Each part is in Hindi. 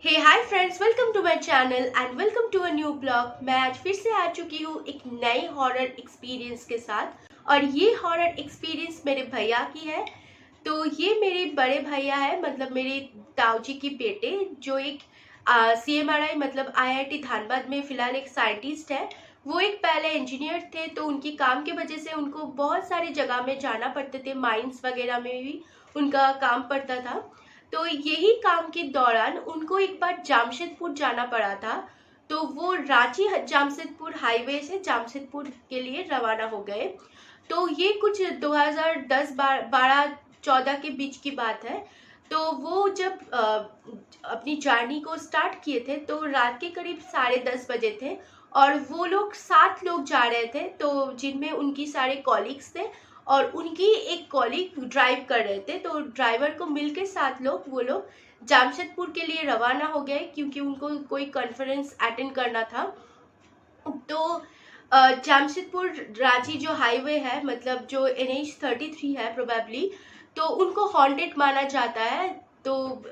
Hey hi friends, welcome to my channel and welcome to a new blog. मैं आज फिर से आ चुकी हूँ एक नए हॉरर एक्सपीरियंस के साथ और ये हॉरर एक्सपीरियंस मेरे भैया की है। तो ये मेरे बड़े भैया है, मतलब मेरे ताऊजी की बेटे, जो एक CMRI मतलब IIT धानबाद में फिलहाल एक साइंटिस्ट है। वो एक पहले इंजीनियर थे, तो उनकी काम की वजह से उनको बहुत सारी जगह में जाना पड़ते थे, माइंस वगैरह में भी उनका काम पड़ता था। तो यही काम के दौरान उनको एक बार जामशेदपुर जाना पड़ा था। तो वो रांची जामशेदपुर हाईवे से जामशेदपुर के लिए रवाना हो गए। तो ये कुछ 2010-12-14 के बीच की बात है। तो वो जब अपनी जर्नी को स्टार्ट किए थे तो रात के करीब 10:30 बजे थे। और वो लोग 7 लोग जा रहे थे, तो जिनमें उनकी सारे कॉलीग्स थे और उनकी एक कॉलीग ड्राइव कर रहे थे। तो ड्राइवर को मिलके 7 लोग वो लोग जामशेदपुर के लिए रवाना हो गए, क्योंकि उनको कोई कॉन्फ्रेंस अटेंड करना था। तो जामशेदपुर रांची जो हाईवे है, मतलब जो NH 33 है प्रोबेबली, तो उनको हॉन्टेड माना जाता है। तो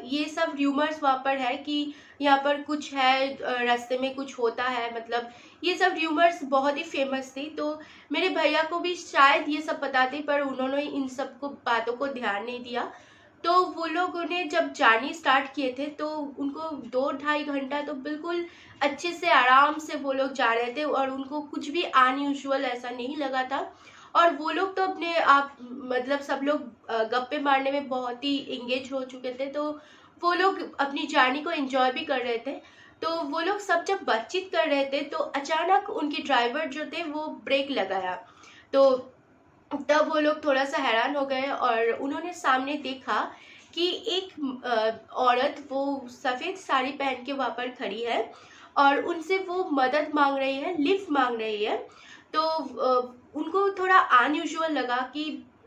ये सब र्यूमर्स वहाँ पर है कि यहाँ पर कुछ है, रास्ते में कुछ होता है, मतलब ये सब र्यूमर्स बहुत ही फेमस थी। तो मेरे भैया को भी शायद ये सब पता थी, पर उन्होंने इन सब को बातों को ध्यान नहीं दिया। तो वो लोगों ने जब जर्नी स्टार्ट किए थे तो उनको 2-2.5 घंटा तो बिल्कुल अच्छे से आराम से वो लोग जा रहे थे और उनको कुछ भी अनयूजुअल ऐसा नहीं लगा था। और वो लोग तो अपने आप, मतलब सब लोग गप्पे मारने में बहुत ही एंगेज हो चुके थे। तो वो लोग अपनी जर्नी को एंजॉय भी कर रहे थे। तो वो लोग सब जब बातचीत कर रहे थे तो अचानक उनके ड्राइवर जो थे वो ब्रेक लगाया। तो तब वो लोग थोड़ा सा हैरान हो गए और उन्होंने सामने देखा कि एक औरत वो सफ़ेद साड़ी पहन के वहाँ पर खड़ी है और उनसे वो मदद मांग रही है, लिफ्ट मांग रही है। तो उनको थोड़ा अनयूजुअल लगा कि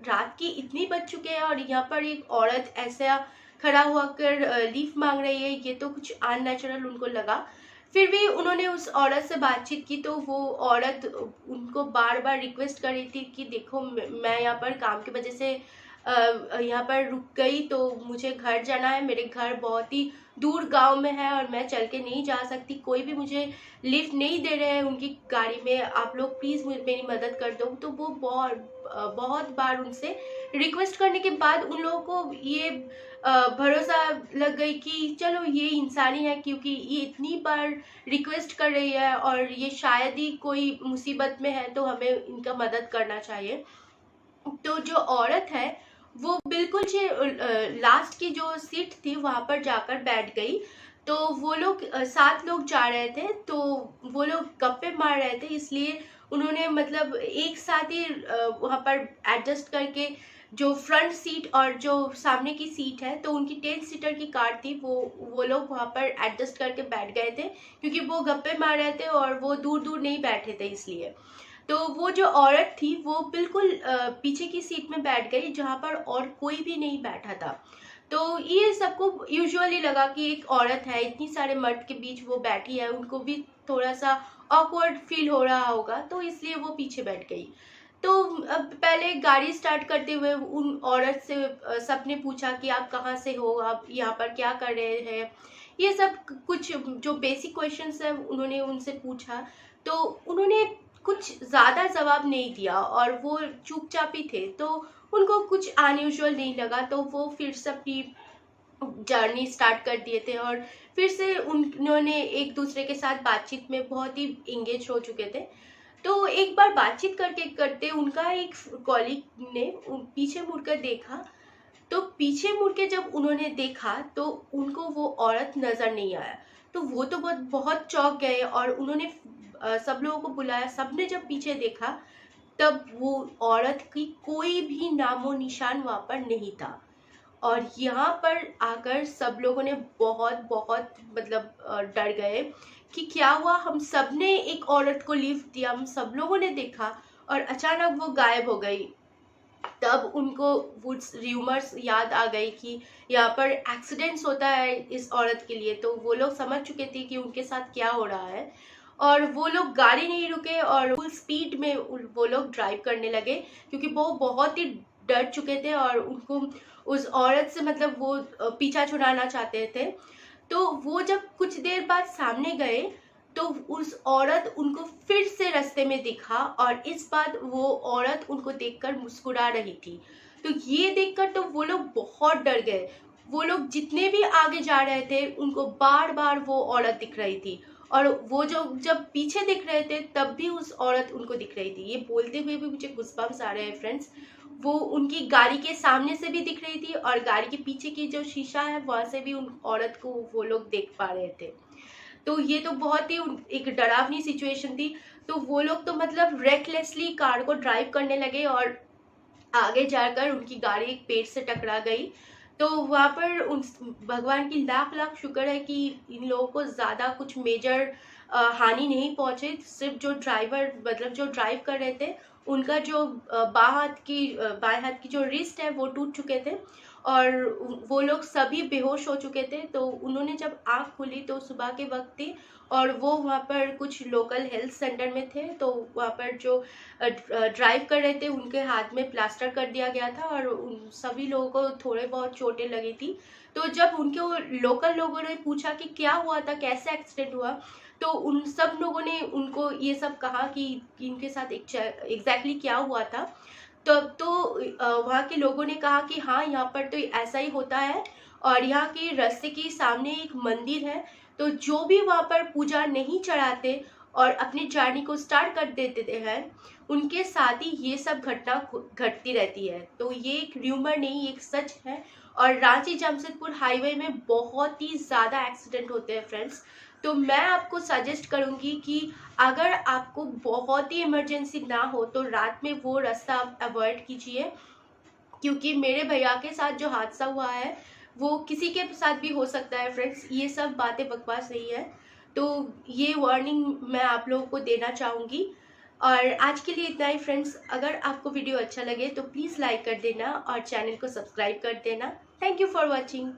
रात की इतनी बज चुके हैं और यहाँ पर एक औरत ऐसा खड़ा हुआ कर लिफ्ट मांग रही है, ये तो कुछ अननेचुरल उनको लगा। फिर भी उन्होंने उस औरत से बातचीत की, तो वो औरत उनको बार बार रिक्वेस्ट कर रही थी कि देखो, मैं यहाँ पर काम की वजह से यहाँ पर रुक गई, तो मुझे घर जाना है, मेरे घर बहुत ही दूर गांव में है और मैं चल के नहीं जा सकती, कोई भी मुझे लिफ्ट नहीं दे रहे हैं उनकी गाड़ी में, आप लोग प्लीज़ मेरी मदद कर दो। तो वो बहुत बार उनसे रिक्वेस्ट करने के बाद उन लोगों को ये भरोसा लग गई कि चलो ये इंसानी है, क्योंकि ये इतनी बार रिक्वेस्ट कर रही है और ये शायद ही कोई मुसीबत में है, तो हमें इनका मदद करना चाहिए। तो जो औरत है वो बिल्कुल से लास्ट की जो सीट थी वहां पर जाकर बैठ गई। तो वो लोग 7 लोग जा रहे थे, तो वो लोग गप्पे मार रहे थे, इसलिए उन्होंने मतलब एक साथ ही वहां पर एडजस्ट करके जो फ्रंट सीट और जो सामने की सीट है, तो उनकी 10 सीटर की कार थी, वो लोग वहां पर एडजस्ट करके बैठ गए थे, क्योंकि वो गप्पे मार रहे थे और वो दूर दूर नहीं बैठे थे इसलिए। तो वो जो औरत थी वो बिल्कुल पीछे की सीट में बैठ गई, जहाँ पर और कोई भी नहीं बैठा था। तो ये सबको यूजुअली लगा कि एक औरत है, इतनी सारे मर्द के बीच वो बैठी है, उनको भी थोड़ा सा ऑकवर्ड फील हो रहा होगा, तो इसलिए वो पीछे बैठ गई। तो अब पहले गाड़ी स्टार्ट करते हुए उन औरत से सबने पूछा कि आप कहाँ से हो, आप यहाँ पर क्या कर रहे हैं, ये सब कुछ जो बेसिक क्वेश्चंस है उन्होंने उनसे पूछा। तो उन्होंने कुछ ज़्यादा जवाब नहीं दिया और वो चुपचाप ही थे, तो उनको कुछ अनयूजुअल नहीं लगा, तो वो फिर से अपनी जर्नी स्टार्ट कर दिए थे और फिर से उन्होंने एक दूसरे के साथ बातचीत में बहुत ही इंगेज हो चुके थे। तो एक बार बातचीत करते करते उनका एक कॉलीग ने पीछे मुड़कर देखा। तो पीछे मुड़ के जब उन्होंने देखा तो उनको वो औरत नजर नहीं आया। तो वो तो बहुत बहुत चौंक गए और उन्होंने सब लोगों को बुलाया। सबने जब पीछे देखा तब वो औरत की कोई भी नामो निशान वहां पर नहीं था। और यहाँ पर आकर सब लोगों ने बहुत बहुत मतलब डर गए कि क्या हुआ। हम सबने एक औरत को लिफ्ट दिया, हम सब लोगों ने देखा और अचानक वो गायब हो गई। तब उनको वो र्यूमर्स याद आ गई कि यहाँ पर एक्सीडेंट्स होता है इस औरत के लिए। तो वो लोग समझ चुके थे कि उनके साथ क्या हो रहा है और वो लोग गाड़ी नहीं रुके और फुल स्पीड में वो लोग ड्राइव करने लगे, क्योंकि वो बहुत ही डर चुके थे और उनको उस औरत से मतलब वो पीछा छुड़ाना चाहते थे। तो वो जब कुछ देर बाद सामने गए तो उस औरत उनको फिर से रास्ते में दिखा और इस बार वो औरत उनको देखकर मुस्कुरा रही थी। तो ये देखकर तो वो लोग बहुत डर गए। वो लोग जितने भी आगे जा रहे थे उनको बार बार वो औरत दिख रही थी और वो जो जब पीछे दिख रहे थे तब भी उस औरत उनको दिख रही थी। ये बोलते हुए भी मुझे गुस्बम्स आ रहे हैं फ्रेंड्स। वो उनकी गाड़ी के सामने से भी दिख रही थी और गाड़ी के पीछे की जो शीशा है वहां से भी उन औरत को वो लोग देख पा रहे थे। तो ये तो बहुत ही एक डरावनी सिचुएशन थी। तो वो लोग तो मतलब रेकलेसली कार को ड्राइव करने लगे और आगे जाकर उनकी गाड़ी एक पेड़ से टकरा गई। तो वहाँ पर उन भगवान की लाख लाख शुक्र है कि इन लोगों को ज़्यादा कुछ मेजर हानि नहीं पहुंचे। सिर्फ जो ड्राइवर मतलब जो ड्राइव कर रहे थे उनका जो बाएं हाथ की जो रिस्ट है वो टूट चुके थे और वो लोग सभी बेहोश हो चुके थे। तो उन्होंने जब आँख खोली तो सुबह के वक्त थी और वो वहाँ पर कुछ लोकल हेल्थ सेंटर में थे। तो वहाँ पर जो ड्राइव कर रहे थे उनके हाथ में प्लास्टर कर दिया गया था और उन सभी लोगों को थोड़े बहुत चोटें लगी थी। तो जब उनके लोकल लोगों ने पूछा कि क्या हुआ था, कैसे एक्सीडेंट हुआ, तो उन सब लोगों ने उनको ये सब कहा कि इनके साथ एग्जैक्टली क्या हुआ था। तो वहाँ के लोगों ने कहा कि हाँ यहाँ पर तो ऐसा ही होता है और यहाँ के रास्ते के सामने एक मंदिर है। तो जो भी वहाँ पर पूजा नहीं चढ़ाते और अपनी जर्नी को स्टार्ट कर देते हैं उनके साथ ही ये सब घटना घटती रहती है। तो ये एक र्यूमर नहीं, एक सच है। और रांची जमशेदपुर हाईवे में बहुत ही ज़्यादा एक्सीडेंट होते हैं फ्रेंड्स। तो मैं आपको सजेस्ट करूंगी कि अगर आपको बहुत ही इमरजेंसी ना हो तो रात में वो रास्ता अवॉइड कीजिए, क्योंकि मेरे भैया के साथ जो हादसा हुआ है वो किसी के साथ भी हो सकता है फ्रेंड्स। ये सब बातें बकवास नहीं है। तो ये वार्निंग मैं आप लोगों को देना चाहूँगी। और आज के लिए इतना ही फ्रेंड्स। अगर आपको वीडियो अच्छा लगे तो प्लीज़ लाइक कर देना और चैनल को सब्सक्राइब कर देना। Thank you for watching.